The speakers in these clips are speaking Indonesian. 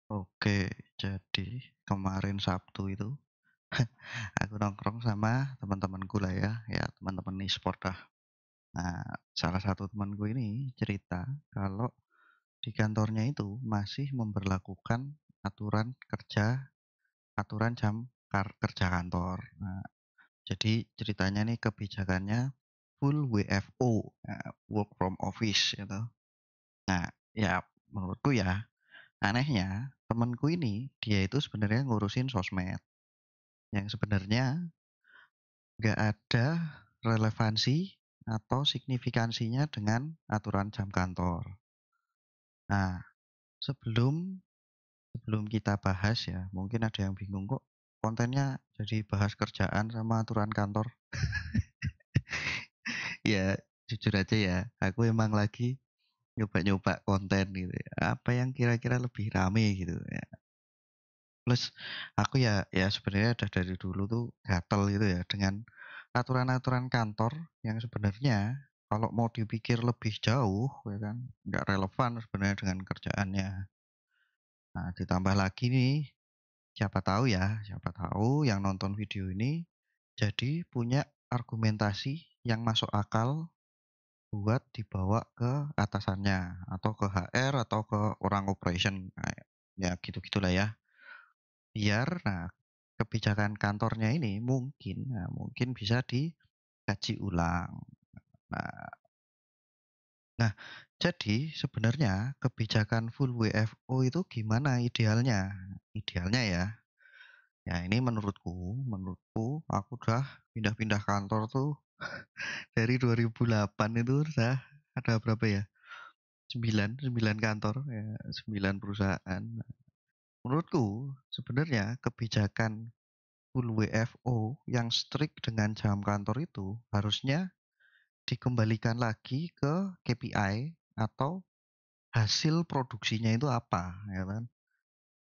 Oke, jadi kemarin Sabtu itu aku nongkrong sama teman-temanku lah ya, ya teman-teman e-sport lah. Nah, salah satu temanku ini cerita kalau di kantornya itu masih memberlakukan aturan kerja, aturan jam kerja kantor. Nah, jadi ceritanya nih kebijakannya full WFO, work from office gitu. Nah, ya menurutku ya anehnya temanku ini dia itu sebenarnya ngurusin sosmed yang sebenarnya nggak ada relevansi atau signifikansinya dengan aturan jam kantor. Nah, sebelum sebelum kita bahas ya, mungkin ada yang bingung kok kontennya jadi bahas kerjaan sama aturan kantor. Ya, jujur aja ya, aku emang lagi nyoba-nyoba konten gitu ya. Apa yang kira-kira lebih rame gitu ya. Plus aku ya sebenarnya udah dari dulu tuh gatel gitu ya dengan aturan-aturan kantor yang sebenarnya kalau mau dipikir lebih jauh ya kan nggak relevan sebenarnya dengan kerjaannya. Nah, ditambah lagi nih siapa tahu yang nonton video ini jadi punya argumentasi yang masuk akal buat dibawa ke atasannya atau ke HR atau ke orang operation. Nah, ya gitu-gitulah ya. Biar kebijakan kantornya ini mungkin bisa dikaji ulang. Nah nah, jadi sebenarnya kebijakan full WFO itu gimana idealnya? Idealnya ya, ya ini menurutku aku udah pindah-pindah kantor tuh dari 2008 itu udah ada berapa ya? 9 kantor ya, 9 perusahaan. Menurutku sebenarnya kebijakan full WFO yang strict dengan jam kantor itu harusnya dikembalikan lagi ke KPI atau hasil produksinya itu apa, ya kan?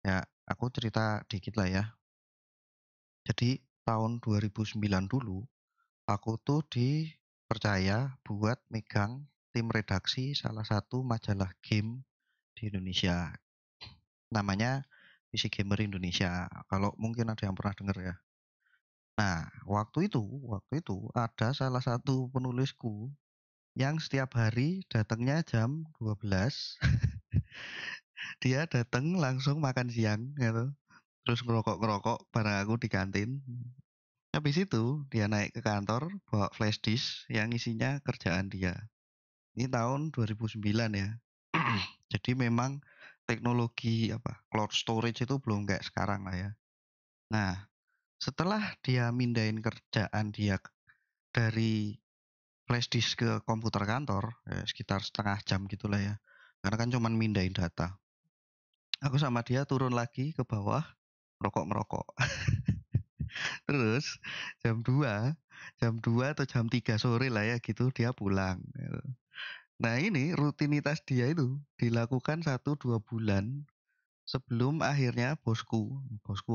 Ya, aku cerita dikit lah ya. Jadi tahun 2009 dulu, aku tuh dipercaya buat megang tim redaksi salah satu majalah game di Indonesia. Namanya PC Gamer Indonesia. Kalau mungkin ada yang pernah dengar ya. Nah, waktu itu ada salah satu penulisku yang setiap hari datangnya jam 12. Dia datang langsung makan siang gitu. Terus ngerokok-ngerokok bareng aku di kantin. Habis itu dia naik ke kantor bawa flash disk yang isinya kerjaan dia. Ini tahun 2009 ya. Jadi memang teknologi cloud storage itu belum kayak sekarang lah ya. Nah, setelah dia mindahin kerjaan dia dari flash disk ke komputer kantor, ya sekitar setengah jam gitulah ya. Karena kan cuman mindahin data. Aku sama dia turun lagi ke bawah, merokok-merokok. Terus jam 2 atau jam 3 sore lah ya gitu dia pulang. Gitu. Nah ini rutinitas dia itu dilakukan 1-2 bulan sebelum akhirnya bosku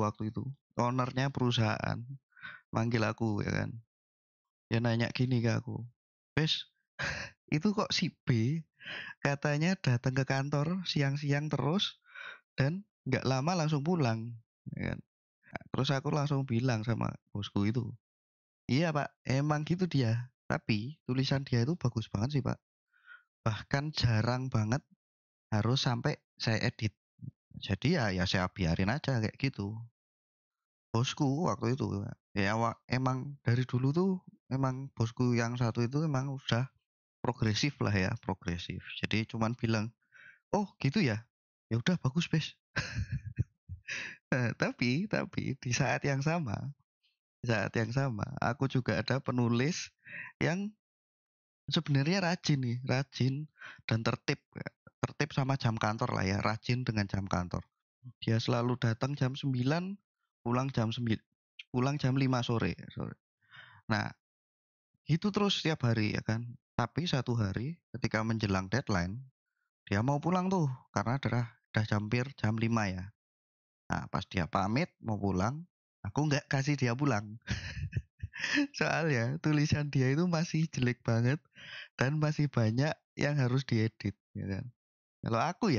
waktu itu, ownernya perusahaan, manggil aku ya kan. Dia nanya gini ke aku, "Bes, itu kok si B katanya datang ke kantor siang-siang terus dan nggak lama langsung pulang." Ya kan. Terus aku langsung bilang sama bosku itu, "Iya Pak, emang gitu dia. Tapi tulisan dia itu bagus banget sih Pak. Bahkan jarang banget harus sampai saya edit. Jadi ya saya biarin aja kayak gitu." Bosku waktu itu ya emang dari dulu tuh emang bosku yang satu itu emang udah progresif lah ya, progresif. Jadi cuman bilang, "Oh gitu ya? Ya udah bagus Bes." Tapi di saat yang sama aku juga ada penulis yang sebenarnya rajin nih, rajin dan tertib, tertib sama jam kantor lah ya, rajin dengan jam kantor. Dia selalu datang jam 9, pulang jam 5 sore. Nah, itu terus setiap hari ya kan. Tapi satu hari ketika menjelang deadline, dia mau pulang tuh karena udah hampir jam 5 ya. Nah, pas dia pamit mau pulang, aku nggak kasih dia pulang. Soalnya tulisan dia itu masih jelek banget dan masih banyak yang harus diedit, ya kan. Kalau aku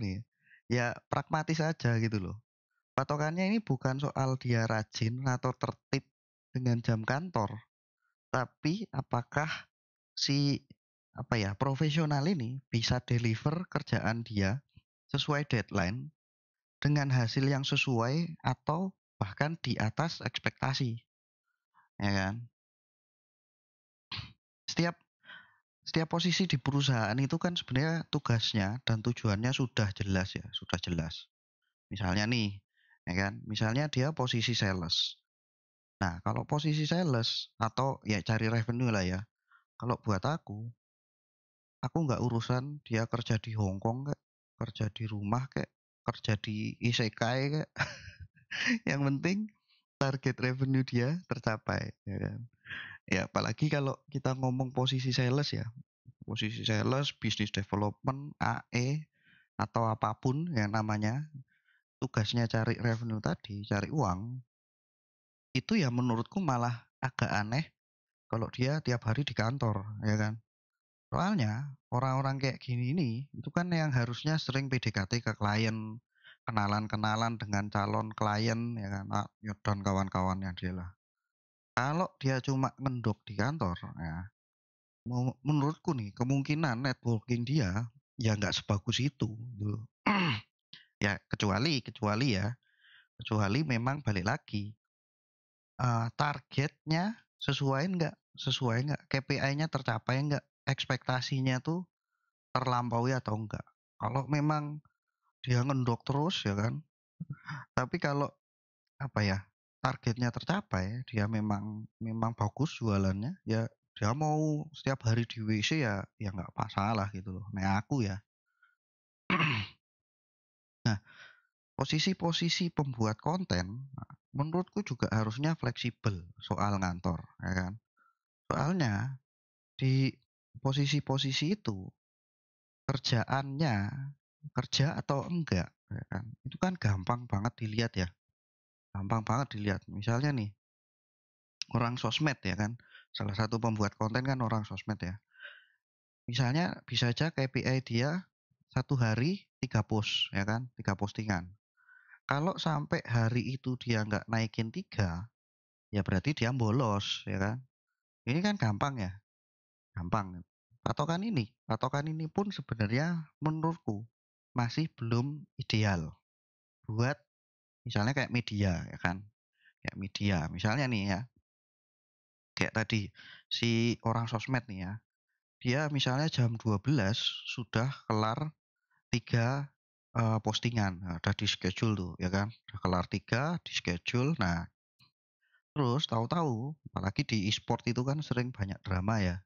nih, Ya pragmatis aja gitu loh. Patokannya ini bukan soal dia rajin atau tertib dengan jam kantor, tapi apakah si apa ya, profesional ini bisa deliver kerjaan dia sesuai deadline dengan hasil yang sesuai atau bahkan di atas ekspektasi, ya kan? Setiap setiap posisi di perusahaan itu kan sebenarnya tugasnya dan tujuannya sudah jelas ya, sudah jelas. Misalnya nih, ya kan? Misalnya dia posisi sales. Nah, kalau posisi sales atau ya cari revenue lah ya. Kalau buat aku nggak urusan dia kerja di Hong Kong kek, kerja di rumah kek, kerja di isekai kek. Yang penting target revenue dia tercapai, ya kan. Ya apalagi kalau kita ngomong posisi sales ya. Posisi sales, business development, AE atau apapun yang namanya, tugasnya cari revenue tadi, cari uang, itu ya menurutku malah agak aneh kalau dia tiap hari di kantor, ya kan. Soalnya orang-orang kayak gini ini itu kan yang harusnya sering PDKT ke klien, kenalan-kenalan dengan calon klien ya kan, dan kawan-kawannya dia lah. Kalau dia cuma ngendok di kantor, ya menurutku nih kemungkinan networking dia ya nggak sebagus itu gitu. Ya kecuali memang balik lagi targetnya sesuai nggak, KPI-nya tercapai nggak, ekspektasinya tuh terlampaui atau enggak. Kalau memang dia ngendok terus ya kan, tapi kalau apa ya, targetnya tercapai, dia memang memang bagus jualannya, ya dia mau setiap hari di WC ya nggak masalah gitu loh. Nah aku ya. Nah, posisi-posisi pembuat konten, nah, menurutku juga harusnya fleksibel soal ngantor, ya kan. Soalnya di posisi-posisi itu kerjaannya kerja atau enggak, ya kan. Itu kan gampang banget dilihat ya. Gampang banget dilihat. Misalnya nih, orang sosmed ya kan. Salah satu pembuat konten kan orang sosmed ya. Misalnya bisa aja KPI dia satu hari 3 post ya kan, 3 postingan. Kalau sampai hari itu dia nggak naikin 3, ya berarti dia bolos ya kan. Ini kan gampang ya, gampang. Patokan ini pun sebenarnya menurutku masih belum ideal buat misalnya kayak media ya kan. Kayak media, misalnya nih ya, kayak tadi si orang sosmed nih ya, dia misalnya jam 12 sudah kelar 3 postingan. Nah, udah di-schedule tuh ya kan, udah kelar 3 di-schedule. Nah, terus tahu-tahu apalagi di e-sport itu kan sering banyak drama ya,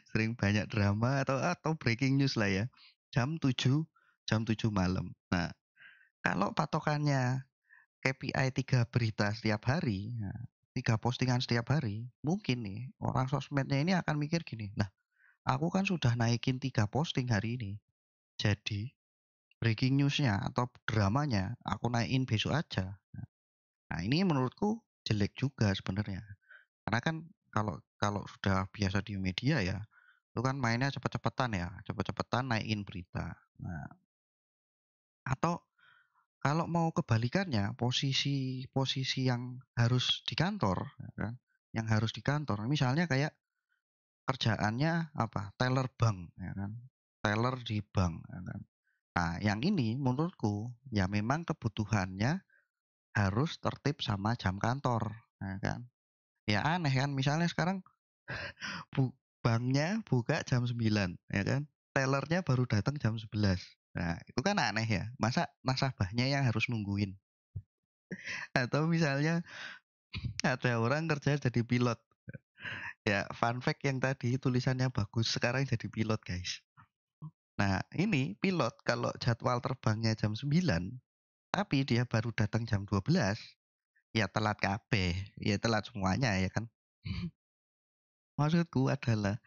sering banyak drama atau breaking news lah ya, jam 7 malam. Nah, kalau patokannya KPI 3 berita setiap hari, nah, 3 postingan setiap hari, mungkin nih orang sosmednya ini akan mikir gini, "Lah, aku kan sudah naikin 3 posting hari ini, jadi breaking news-nya atau dramanya aku naikin besok aja." Nah, ini menurutku jelek juga sebenarnya. Karena kan kalau kalau sudah biasa di media ya, itu kan mainnya cepet-cepetan ya, cepet-cepetan naikin berita. Nah, atau kalau mau kebalikannya, posisi-posisi yang harus di kantor, ya kan, yang harus di kantor, misalnya kayak kerjaannya apa, teller bank, ya kan, teller di bank, ya kan. Nah, yang ini menurutku ya memang kebutuhannya harus tertib sama jam kantor, ya kan. Ya aneh kan, misalnya sekarang bu banknya buka jam 9 ya kan, tellernya baru datang jam 11. Nah, itu kan aneh ya, masa nasabahnya yang harus nungguin? Atau misalnya ada orang kerja jadi pilot. Ya, fun fact yang tadi tulisannya bagus, sekarang jadi pilot, guys. Nah, ini pilot kalau jadwal terbangnya jam 9, tapi dia baru datang jam 12, ya telat kabeh, ya telat semuanya ya kan. Maksudku adalah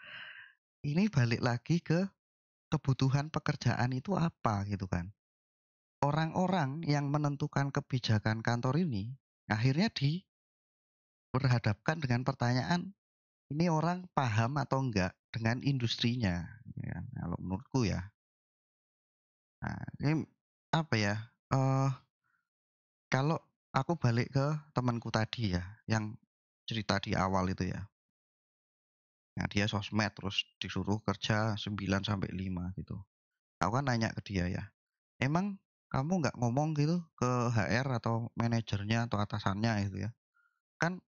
ini balik lagi ke kebutuhan pekerjaan itu apa gitu kan. Orang-orang yang menentukan kebijakan kantor ini akhirnya diperhadapkan dengan pertanyaan, ini orang paham atau enggak dengan industrinya, ya kan? Kalau menurutku ya. Nah, ini apa ya, eee, kalau aku balik ke temanku tadi ya, yang cerita di awal itu ya, yang dia sosmed terus disuruh kerja 9 sampai 5 gitu. Aku kan nanya ke dia ya, "Emang kamu nggak ngomong gitu ke HR atau manajernya atau atasannya gitu ya? Kan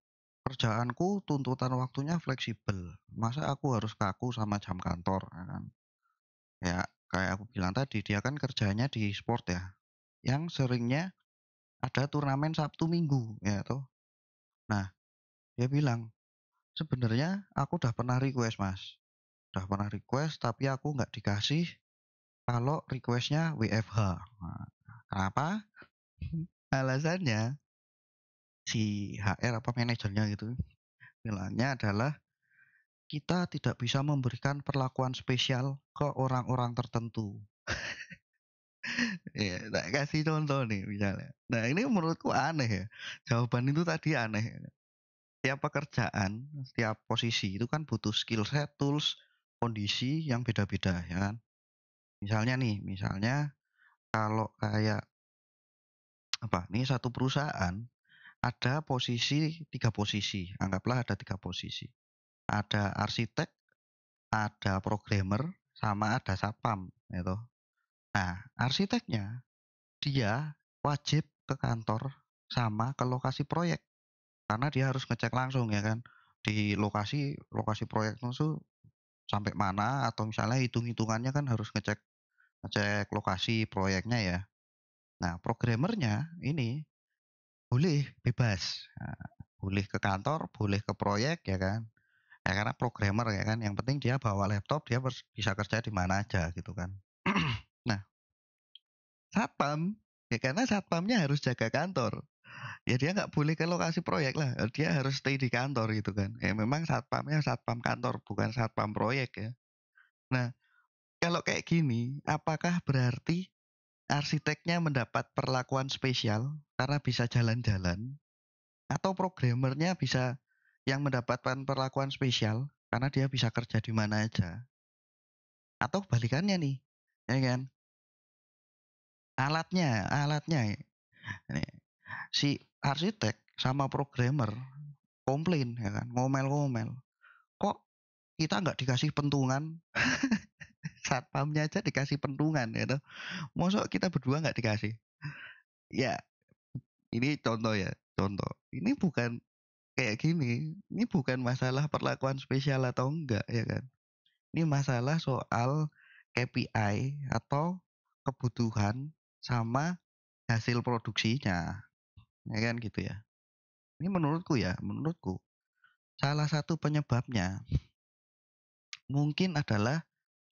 kerjaanku tuntutan waktunya fleksibel, masa aku harus kaku sama jam kantor?" Ya kan. Ya kayak aku bilang tadi, dia kan kerjanya di sport ya, yang seringnya ada turnamen Sabtu Minggu, ya toh. Nah, dia bilang, "Sebenarnya aku udah pernah request, Mas. Udah pernah request tapi aku nggak dikasih kalau request-nya WFH." Nah, kenapa? Alasannya si HR apa manajernya gitu, bilangnya adalah, "Kita tidak bisa memberikan perlakuan spesial ke orang-orang tertentu." Iya, tak kasih contoh nih misalnya. Nah, ini menurutku aneh ya. Jawaban itu tadi aneh. Setiap pekerjaan, setiap posisi itu kan butuh skill set, tools, kondisi yang beda-beda ya kan. Misalnya nih, misalnya kalau kayak apa, nih satu perusahaan ada posisi 3 posisi, anggaplah ada 3 posisi. Ada arsitek, ada programmer, sama ada satpam gitu. Nah, arsiteknya dia wajib ke kantor sama ke lokasi proyek karena dia harus ngecek langsung ya kan di lokasi lokasi proyek itu sampai mana atau misalnya hitung-hitungannya kan harus ngecek ngecek lokasi proyeknya ya. Nah, programmernya ini boleh bebas. Nah, boleh ke kantor, boleh ke proyek ya kan. Ya karena programmer ya kan, yang penting dia bawa laptop, dia bisa kerja di mana aja gitu kan. Nah, satpam, ya karena satpamnya harus jaga kantor. Ya dia nggak boleh ke lokasi proyek lah, dia harus stay di kantor gitu kan. Ya memang satpamnya satpam kantor, bukan satpam proyek ya. Nah, kalau kayak gini, apakah berarti arsiteknya mendapat perlakuan spesial karena bisa jalan-jalan, atau programmernya bisa yang mendapatkan perlakuan spesial karena dia bisa kerja di mana aja? Atau kebalikannya nih, ya kan? Alatnya, ini, si arsitek sama programmer komplain ya kan, ngomel-ngomel, "Kok kita nggak dikasih pentungan?" Satpamnya aja dikasih pentungan gitu. Mosok kita berdua nggak dikasih? Ya, ini contoh ya, contoh. Ini bukan kayak gini, ini bukan masalah perlakuan spesial atau enggak ya kan. Ini masalah soal KPI atau kebutuhan sama hasil produksinya, ya kan gitu ya. Ini menurutku ya, menurutku salah satu penyebabnya mungkin adalah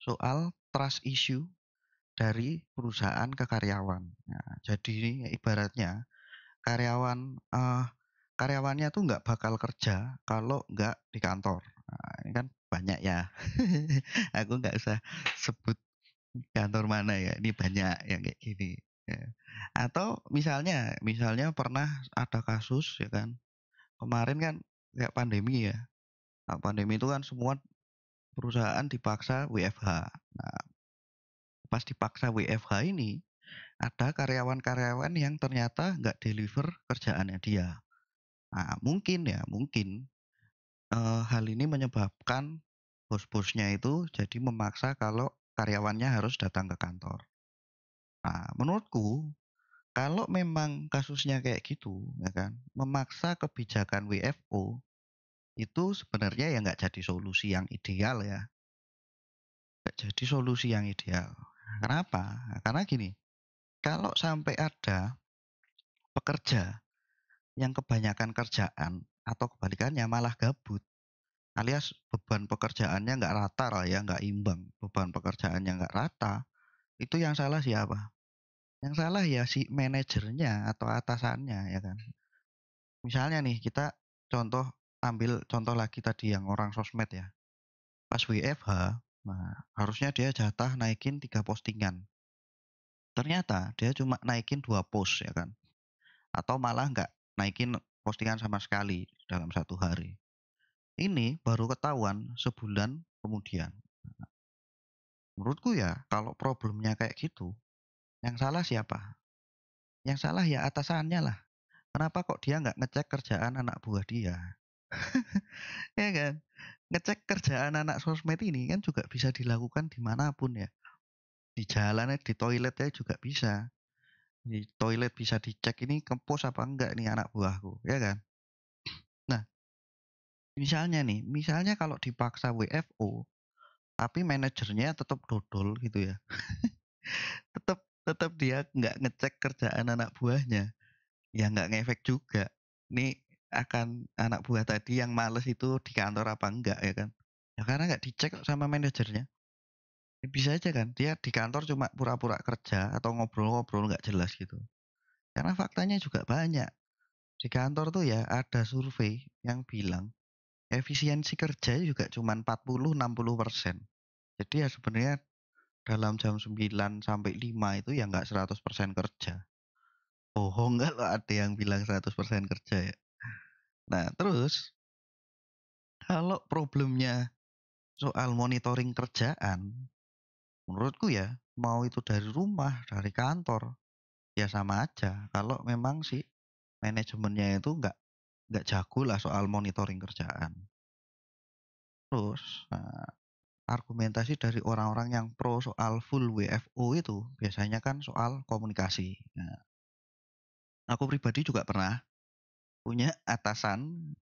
soal trust issue dari perusahaan ke karyawan. Nah, jadi ibaratnya karyawan karyawannya tuh nggak bakal kerja kalau nggak di kantor. Nah, ini kan banyak ya. Aku nggak usah sebut kantor mana ya, ini banyak yang kayak gini, ya. Atau misalnya misalnya pernah ada kasus ya kan, kemarin kan kayak pandemi ya. Nah, pandemi itu kan semua perusahaan dipaksa WFH. Nah, pas dipaksa WFH ini, ada karyawan-karyawan yang ternyata nggak deliver kerjaannya dia. Nah, mungkin ya, mungkin hal ini menyebabkan bos-bosnya itu jadi memaksa kalau karyawannya harus datang ke kantor. Nah, menurutku kalau memang kasusnya kayak gitu, ya kan, memaksa kebijakan WFO itu sebenarnya ya nggak jadi solusi yang ideal ya, nggak jadi solusi yang ideal. Kenapa? Nah, karena gini, kalau sampai ada pekerja yang kebanyakan kerjaan atau kebalikannya malah gabut, alias beban pekerjaannya nggak rata lah ya, nggak imbang, beban pekerjaannya nggak rata, itu yang salah siapa? Yang salah ya si manajernya atau atasannya ya kan. Misalnya nih kita contoh ambil contoh lagi tadi yang orang sosmed ya. Pas WFH, nah harusnya dia jatah naikin 3 postingan. Ternyata dia cuma naikin 2 post ya kan. Atau malah nggak naikin postingan sama sekali dalam 1 hari. Ini baru ketahuan sebulan kemudian. Menurutku ya kalau problemnya kayak gitu, Yang salah siapa? Yang salah ya atasannya lah. Kenapa kok dia nggak ngecek kerjaan anak buah dia? Ya kan? Ngecek kerjaan anak sosmed ini kan juga bisa dilakukan dimanapun ya. Di jalan, di toilet ya juga bisa. Di toilet bisa dicek ini kempos apa enggak nih anak buahku, ya kan? Nah, misalnya kalau dipaksa WFO, tapi manajernya tetap dodol gitu ya. Tetap tetap dia nggak ngecek kerjaan anak buahnya, ya nggak ngefek juga. Ini akan anak buah tadi yang males itu di kantor apa enggak ya kan? Ya karena nggak dicek kok sama manajernya. Ya bisa aja kan dia di kantor cuma pura-pura kerja atau ngobrol-ngobrol nggak jelas gitu. Karena faktanya juga banyak. Di kantor tuh ya ada survei yang bilang efisiensi kerja juga cuma 40-60%. Jadi ya sebenarnya dalam jam 9 sampai 5 itu ya nggak 100% kerja. Bohong kalau ada yang bilang 100% kerja ya. Nah, terus kalau problemnya soal monitoring kerjaan, menurutku ya mau itu dari rumah, dari kantor, ya sama aja. Kalau memang si manajemennya itu nggak jago lah soal monitoring kerjaan. Terus, argumentasi dari orang-orang yang pro soal full WFO itu biasanya kan soal komunikasi. Nah, aku pribadi juga pernah punya atasan,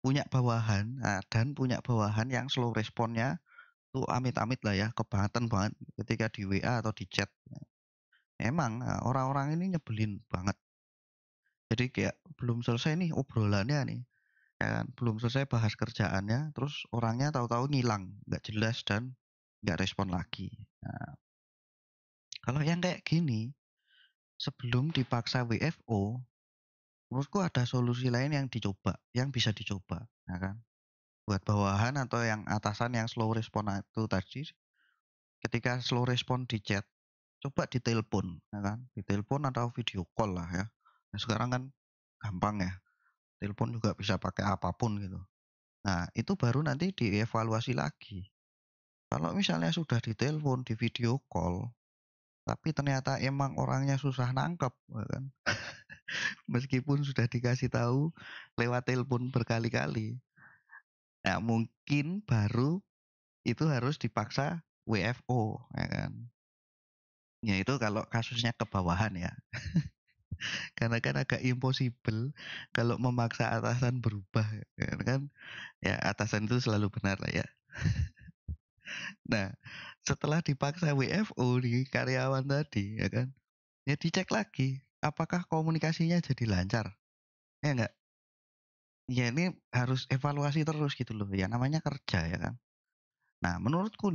punya bawahan, dan punya bawahan yang slow responnya tuh amit-amit lah ya, kebangetan banget ketika di WA atau di chat. Emang orang-orang ini nyebelin banget. Jadi kayak belum selesai nih obrolannya nih, ya kan? Belum selesai bahas kerjaannya, terus orangnya tahu-tahu ngilang, nggak jelas dan nggak respon lagi. Nah, kalau yang kayak gini, sebelum dipaksa WFO, menurutku ada solusi lain yang dicoba, yang bisa dicoba, ya kan? Buat bawahan atau yang atasan yang slow respon itu tadi, ketika slow respon di chat, coba ditelepon, ya kan? Ditelepon atau video call lah ya. Nah, sekarang kan gampang ya, telepon juga bisa pakai apapun gitu. Nah, itu baru nanti dievaluasi lagi. Kalau misalnya sudah ditelepon, di video call, tapi ternyata emang orangnya susah nangkep, ya kan? Meskipun sudah dikasih tahu lewat telepon berkali-kali. Nah, mungkin baru itu harus dipaksa WFO, ya kan. Ya itu kalau kasusnya ke bawahan ya. Karena kan agak impossible kalau memaksa atasan berubah, ya kan. Ya atasan itu selalu benar lah ya. Nah, setelah dipaksa WFO di karyawan tadi, ya kan. Ya dicek lagi, apakah komunikasinya jadi lancar? Ya enggak? Ya ini harus evaluasi terus gitu loh, ya namanya kerja ya kan. Nah menurutku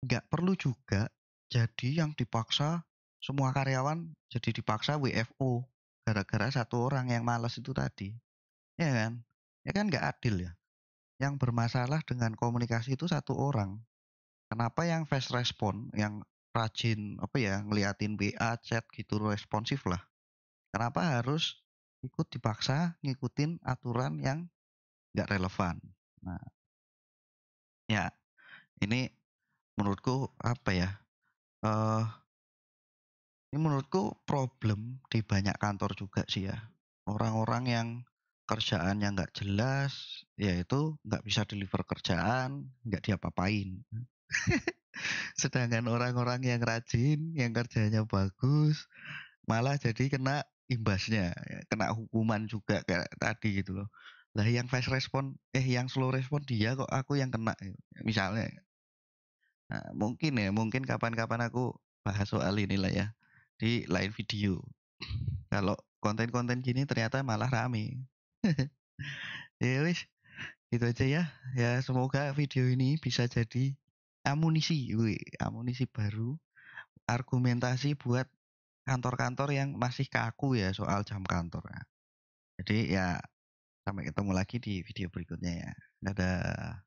nggak perlu juga jadi yang dipaksa semua karyawan jadi dipaksa WFO gara-gara satu orang yang malas itu tadi, ya kan? Ya kan nggak adil ya. Yang bermasalah dengan komunikasi itu satu orang. Kenapa yang fast respon, yang rajin apa ya ngeliatin WA, chat gitu responsif lah. Kenapa harus ikut dipaksa ngikutin aturan yang nggak relevan. Nah, ya ini menurutku apa ya? eh ini menurutku problem di banyak kantor juga sih ya. Orang-orang yang kerjaannya nggak jelas, yaitu nggak bisa deliver kerjaan, nggak diapa-apain. Sedangkan orang-orang yang rajin, yang kerjanya bagus, malah jadi kena imbasnya, ya, kena hukuman juga kayak tadi gitu loh. Lah yang fast respon, yang slow respon dia kok aku yang kena, misalnya. Nah, mungkin kapan-kapan aku bahas soal inilah ya di lain video. Kalau konten-konten gini ternyata malah rame. Ya wis, gitu aja ya. Ya semoga video ini bisa jadi amunisi baru, argumentasi buat kantor-kantor yang masih kaku ya soal jam kantor. Jadi ya sampai ketemu lagi di video berikutnya ya. Dadah.